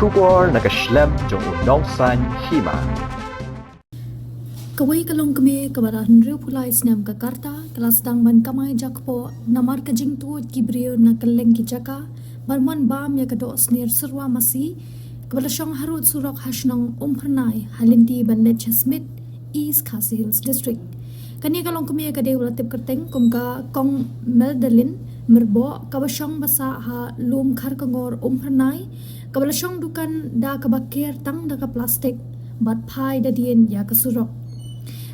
Shubor nakaslem jong unongsan hima. Kawai kalong kami kabarahan Rio Pulai Snam Kakarta kelas dang ban kamai jakpo namar kajing tuot kibrio na kaleng kijaka barman bam ya kado snir serwa masi kabalasong harut surok hasnong umpernai halinti ban Lecce Smith East Khasi Hills District. Kani kalong kami kade ulatip kerteng kumka kong Meldelin merbo kabasong basa ha lum khar kangor umpernai kabalasong dukan da kabakir tang da ka plastik bat pai da dien ya kasurok.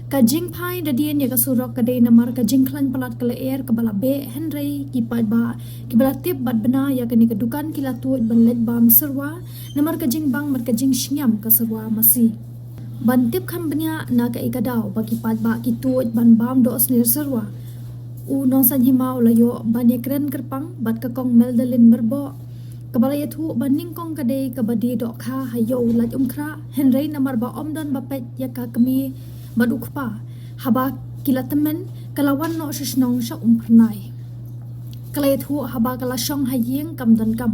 Kajing pai da dien ya kasurok kadai namar kajing klan palat kala air kabala be Henry kipat ba kibala tip bat bena ya kani kedukan kilatuat ban let bam serwa namar kajing bang mar kajing shyam kaserwa masi ban tip kan benya na ka ikadaw ba kipat ba kituat ban bam do snir serwa u nongsan hima ulayo ban yakren kerpang bat ka kong Meldelin merbo kabala yathu ban ningkong kadai kabadi do kha hayo lat umkra Henry namar ba omdon bapet ya ka kami badukpa haba kilatamen kalawan no shisnong sa umpernai kalayathu haba kala syong hayeng kam dan kam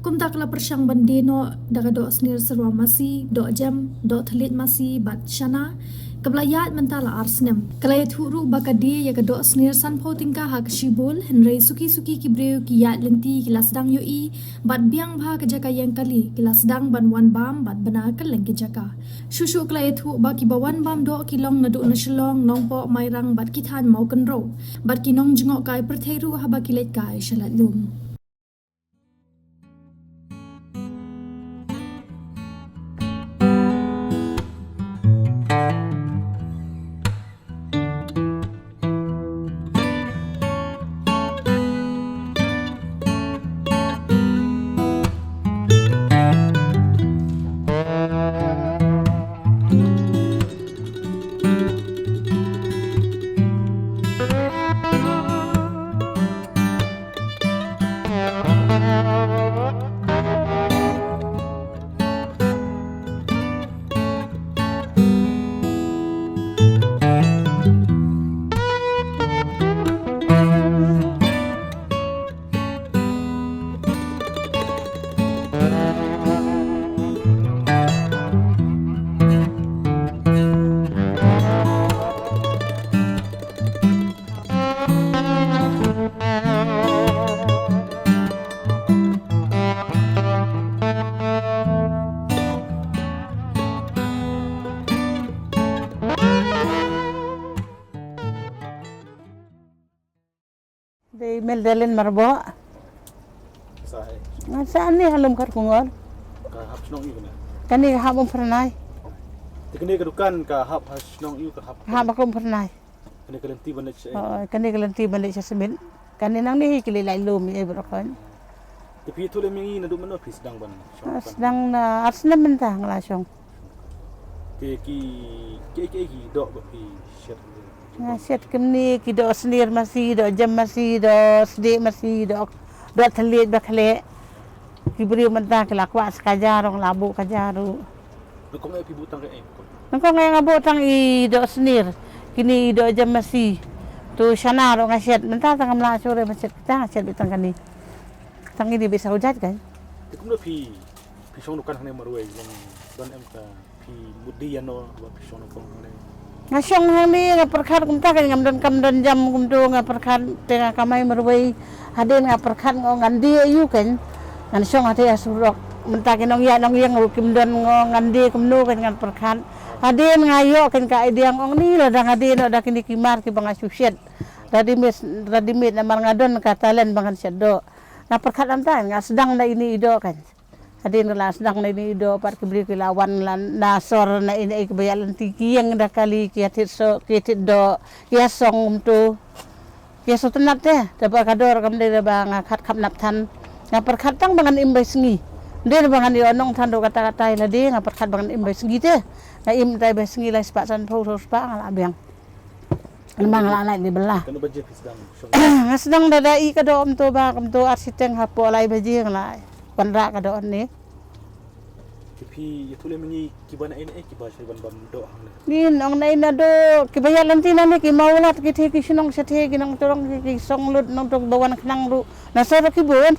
kumta kala persyang bandino daga do snir serwa masi do jam do thalit masi bat shana kablayat mentala arsnem kalayathu ru bakadi ya do snir san photingka ha kashibul Henry suki kibreu ki yat lenti kilas dang yoi bat biang bha kajaka yang kali kilas dang ban wan bam bat bana kaleng kijaka shushu kalayathu baki bawan bam do kilong nadu na shilong nongpo mairang bat kithan mau kenro bat kinong jengok kai pertheru ha bakilet kai shalat lum. Di Meldelin marbo. Saan ni halum kar kungol? Ka hap snong iu na. Kani habong pernai. Tikni kedukan ka hap snong iu ka hap. Habakom pernai. Kani kalenti banach sa. Oh, kani kalanti balik sa semin. Kani nang ni kililay lum ay brokon. Tapi itu le mingi na dumano pis dang ban. Sedang na ars naman ta nglasyong. Ki dok ba pi shit. Nasihat kemni ki do snir masih do jam masih do sedi masih do thalit bakle. Kibri mentah kelakwa sekajarong labu kajaru. Nukong ay pi butang ka ko. Nangko ngay nga botang i do snir. Kini do jam masih. Tu syana ro ngasiat mentah tang mla sore masjid kita ngasiat bitang kani. Tang ini bisa hujat kan? Tikum no pi song nukan hane marway yang don em ka pi mudiano ba pi song nukong hane. Ngasyong hami nga perkhat kumta kan ngamdon kamdon jam kumdo nga perkhat tengah kamay marway haden nga perkhat ngo ngandi ayu kan ngan syong ate asurok mentah kinong ya nong yang kimdon ngo ngandi kumno kan ngan perkhat haden ngayo kan ka ideang ong ni la dang haden da kini kimar ki bang asusyet radimit namar ngadon katalan bangan syado na perkhat amta nga sedang na ini ido kan hadin la sedang na ini ido par kibri kilawan lan nasor na ini kebayalan tiki yang dah kali kiatit so kiatit do kiasong tu kiaso tenat teh dapat kador kam de bang khat khap nap tan nga perkhat tang bangan imbay sengi de bangan ionong tan do kata-kata la de nga perkhat bangan imbay sengi teh nga im tai bay sengi la spa san pho spa ngala biang Lemang lalai di belah. Kanu baje pis dang. Sedang dadai kado om tu ba kam tu arsiteng hapo lai baje ngalai. Pandra kado ni. Tapi itu le mingi kibana ini kiba ban bam do hang. Ni nong nai na do kibayalan ti na ni ki maulat ki the ki sinong sa the ki nong torong ki song lut nong tok bawan khnang ru. Nasara ki bon.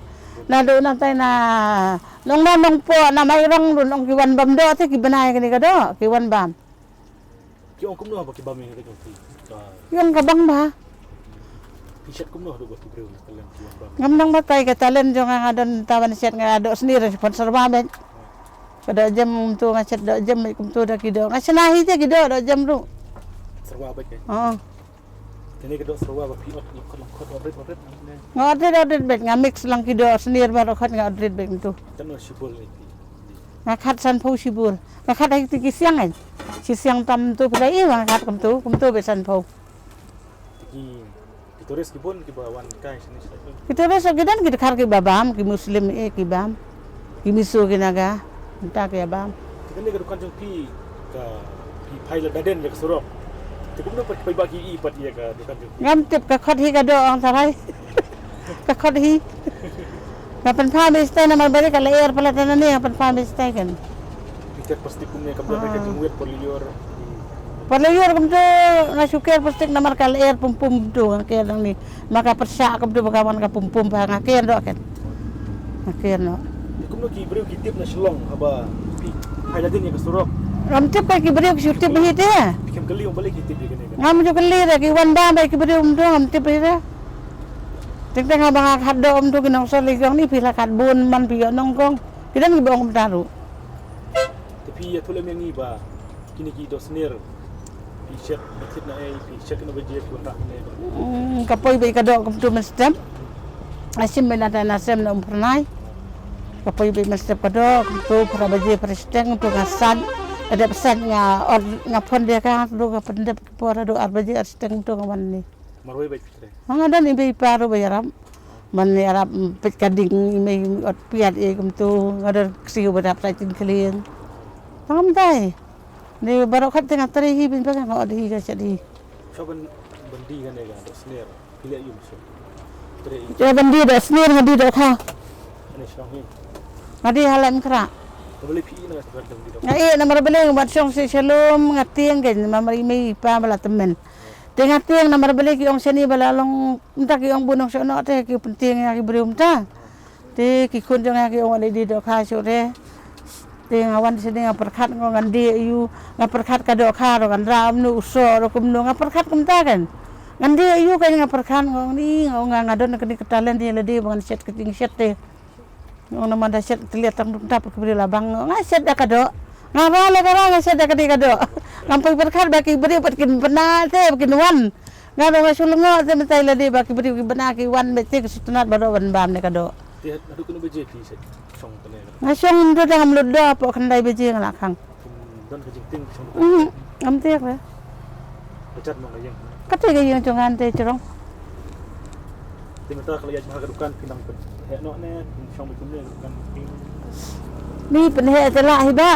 na do na tay na nong nanong po na mayrang do nong kiwan bam do te kibanay kani ka do kiwan bam Ki ong kumno ba ki ba mi ka pi. yung kabang ba T-shirt kumno do ba ki breu na kalang ki ba. ngam nang matay ka talen jo nga don tawan set nga do sendiri sponsor bamet kada jam tu nga set do jam kum tu da kido nga sinahi te kido do jam ru Sarwa ba kay. oo Kani ka do sarwa ba pi ot ni kalang khot obret ne. ngodret bet nga mix lang kido sendir ba rokhat nga odret bet tu Tano sibol ni. nga khat san pho sibul nga khat ai ti siang ai si siang tam tu plai nga khat kum tu be san pho Ki turis ki bon ki ba wan kai sini sa. kita rasa gidan kita khar ki babam ki muslim ki bam ki misu ki naga entah ki bam Kani ka dukan jong pi ka pi pilot daden ya surok. Ti kumno pa pai ba ki i pat ya ka dukan jong. ngam tip ka khat hi ka do ang sarai ka khat hi kapan pa mi stay naman balik ka layer pala tanan ni kapan pa mi stay kan Picture pasti kumne ka ba ka jong wet polior. pala yor kum tu na suker pasti namar ka layer pum tu ka lang ni maka persa kum tu bagawan ka pum pa nga ken do kan ngaken no Kumno ki breu ki tip na shlong aba pi pilot din ya ka surok. ngam tip ka ki beri ki tip hi te Pikem kali yung balik ki tip ya kani ka. ngam jo kali ra ki wan ba ki beri ngam tip hi te Tingtang nga mga kaddo tu kinong sa ligang ni pila kadbon man piyo nongkong kidan ki bong taru Tapi ya tulam yang ni ba kini ki do snir. Pi shirt bakit na ay pi shirt na ba je ko ta ne. kapoy bay kado kum tu mestem asim benata nasem na umpernai kapoy bay mestem kado kum tu para baje presteng tu ngasan ada pesan nga pon dia ka do ka pendep pora do arbaje arsteng tu ngawan ni Marway ba pitre. Mga dan ibe paro bayaram man ni arab pet kading may ot piat e kum tu ngadar siu badap sa tin kling pam dai ni baro khat tengah tari hi bin ba nga od hi ka jadi Soban bandi kan ya do snir. Pila yung so. Tre ya bandi da snir ngadi do kha ani shlong hi. ngadi halam kra Kabali pi na sa gardang di do. ngai namar bele bat song si shalom ngatieng gen mamari mai pa bala temen tengah tiang namar bele ki ong seni bala long entah ki ong bunong sono te ki penting ya ki berium ta te ki kun jong ki ong ale di do kha sore te ngawan sini ngaperkhat ngan di yu ngaperkhat ka do kha ro kan ram nu uso ro kum nu ngaperkhat kum ta kan ngan di yu kan ngaperkhat ngong ni ngong ngadon kini ketalen di ledi bangan set keting set te ngong nama da set lihat tang tap ke beri labang ngai set da ka do ngabale kara nga set da ka di ka do ngampai perkhat baki beri patkin pena te patkin wan ngado nga sulungo te metai ledi baki beri bena ki wan beti kesutunat baro wan bam ne ka do Ti adu kuno ba je pi sa song tane. ngasong do dang luddo po kandai beje ngalakang Don ka jing ting song. ngam tek le Pecat mo ngayang. kate ga yung tungan te cerong Tinata kala ya mahal dukan pinang pen. Ya no ne song bitum ne dukan ting. ni penhe tela hiba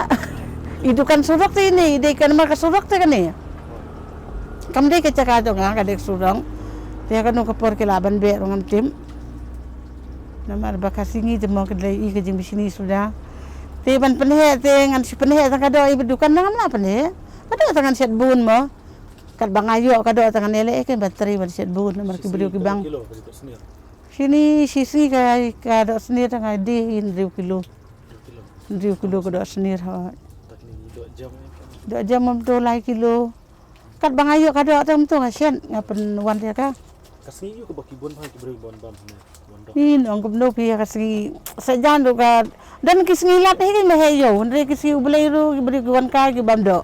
itu kan surak te ni de kan ma ka surak te kan ni kam de ke caka do nga ka dek surang te kan no kapor ke laban be ngam tim namar bakasingi de mo ke i ke jing bisini sudah te ban penhe te ngan si penhe ta ka do i bedukan ngam la penhe kada tangan set bun mo kat bangayo ka do tangan ele ke bateri ban set bun namar ki beliau ki bang Kilo ka dito snir. sini sisi ka do seni tanga di in riu kilo 2 kilo. riu kilo ka do seni ha Tak ni 2 jam. do jam to lai kilo kat bangayo ka do tam tu ngasen ngapen wan dia ka Kasi yu ka baki bon ba ki breu bon bam ne. Bon do. ni ong kum no pi ka singi sajan do ka dan kisngilat he me heyo ndre kisi ubelai ru ki beri wan ka ki bam do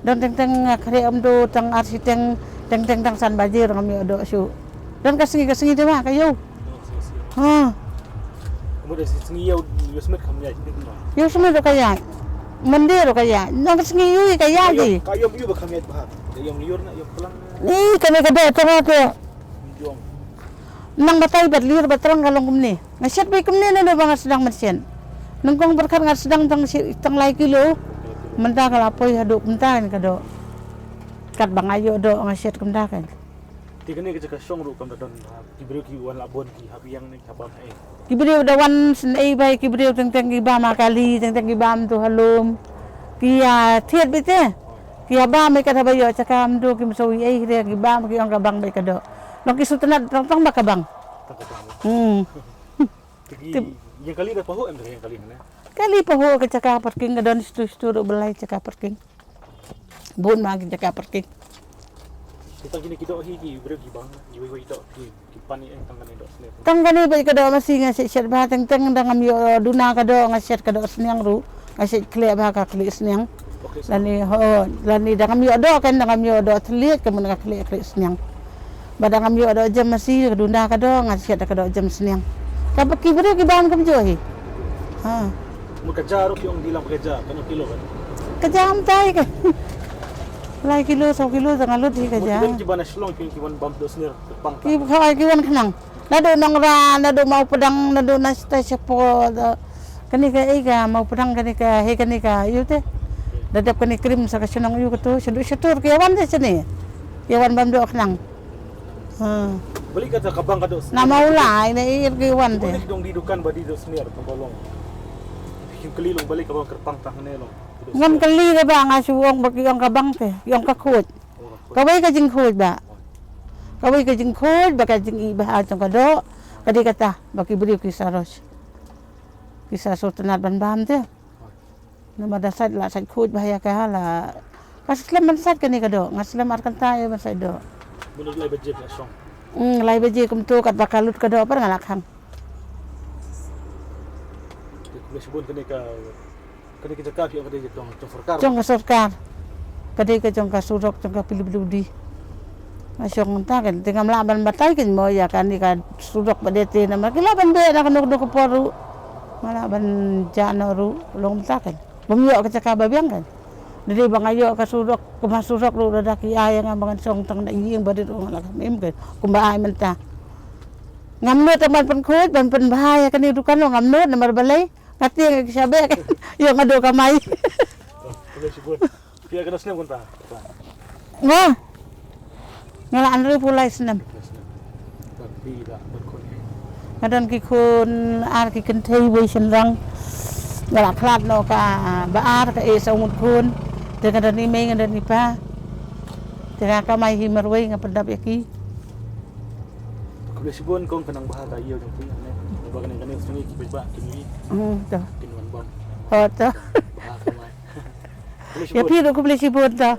dan teng khare am do tang arsiteng teng tang san bajir ngami do su dan kasingi de ma kayo ha Kemudian singi yaw yusmet kam ya ting no. yo semua do kaya mandir do kaya nang kasingi yu kaya di Kayo yu ba kam ya bahar. Yung liur na yung pulang ni kami ka do tara ko yung nang batay bat liur batrang kalong kumni ngaset bay kumni na do bang sedang mensen nangkong berkat ngat sedang tang lai kilo menta kalapoy hadu kumta ka do kat bangayo do ngaset kumta kan Tiga ni kerja song ru kam don diberi ki wan labon ki habiang ni kabam ai. kibriu dawan senai bay kibriu teng ki ba makali teng ki bam tu halum kia thiet bite kia ba me ka bayo cakam do kim soi ai re ki bam ki ang kabang bay ka do long ki sutanat tang ba kabang Tak kabam. Tapi yang kali dah paho yang kali mana? Kali pa ho ka caka parking ka don stu balay caka parking. Bun magi caka parking. Kita gini kita higi bro gibang, giwe itu kipani tangkan itu snap. Tanggani ba ka do masih nga set ba teng dangam yo duna ka do nga set ka do sniang ru. Nga set kle ba ka kle sniang. Okay, Lani dangam yo do kan dangam yo do tliet ka mun ka kle sniang. Ba dangam yo do jam masih duna ka do nga set ka do jam sniang. Ka pa ki bro gibang kam jo hi. Ha. Magkajar yung dilang kerja, kanong kilo kan? Kajam tay ka. Lai kilo 1 kilo jangan lut hi ka ja. Mungkin kiban aslong yung kiban bump dos nir pang. Ki khay ki wan khnang. Nado nang ra nado mau pedang nado na sta sepo kani ka iga mau pedang kani ka he kani ka yute. Dadap kani krim sa kasunang yu to sedu setur ki wan de sini. Ki wan bam do khnang. Ha. Balik ka kabang ka dos. Na mau lai na ir ki wan de. Balik dong didukan ba di dos nir pangbolong. Yung kalilong balik ka bang kerpang tanganelong. Ngam kali ka ba nga suwong bagi yung kabang te, yung kakut. Kaway ka jing khut ba? Kaway ka jing khut baka jing iba atong kado. Kadi kata bagi beri kisah ros. Kisah sultanat ban bam te. Nama dasar la sad khut bahaya ka hala. Kaslam man sad kani kado, ngaslam arkan tayo man sad do. Munod lay budget na song. Lai baje kum tu kat bakalut kado par ngalakhang. Mesbon kani ka kapi ang kadi tong forkar. Jong ka sarkar. Kadi ka jong ka surok jong ka pilibudi. Asyong ta kan tingam laban batay kin mo ya kan ka surok badete na makilaban be na kanok do ko poru. Malaban jano ru long ta kan. Bumyo ka caka babyang kan. Dili bangayo ka surok kumasurok ru dadaki ayang ang mga song tang na iyeng badit ong alakamim kan. Kumbaay man ta. Ngamno taman pankut ban bahaya kan idukan lo ngamno na marbalay. Kati yang sabi yung ado kamay. Mesbon. Pia ka dos nir kunta. Nga. Ngalaan rin pulay senam. Tapi dah berkon. Ngadan ki kun ar ki containation lang. Ngalak klat no ka baar ka sa umut kun. Dengan dan ni may ngadan ni pa. Tira kamay himarway nga padap yaki. Mesbon kong kanang bahata iyo yung puyan. Baga nang kanang sungi kibay ba kinwi. To. Kinwan bam. Ho to. Bahata may. Ya pi do ko beli sibot to.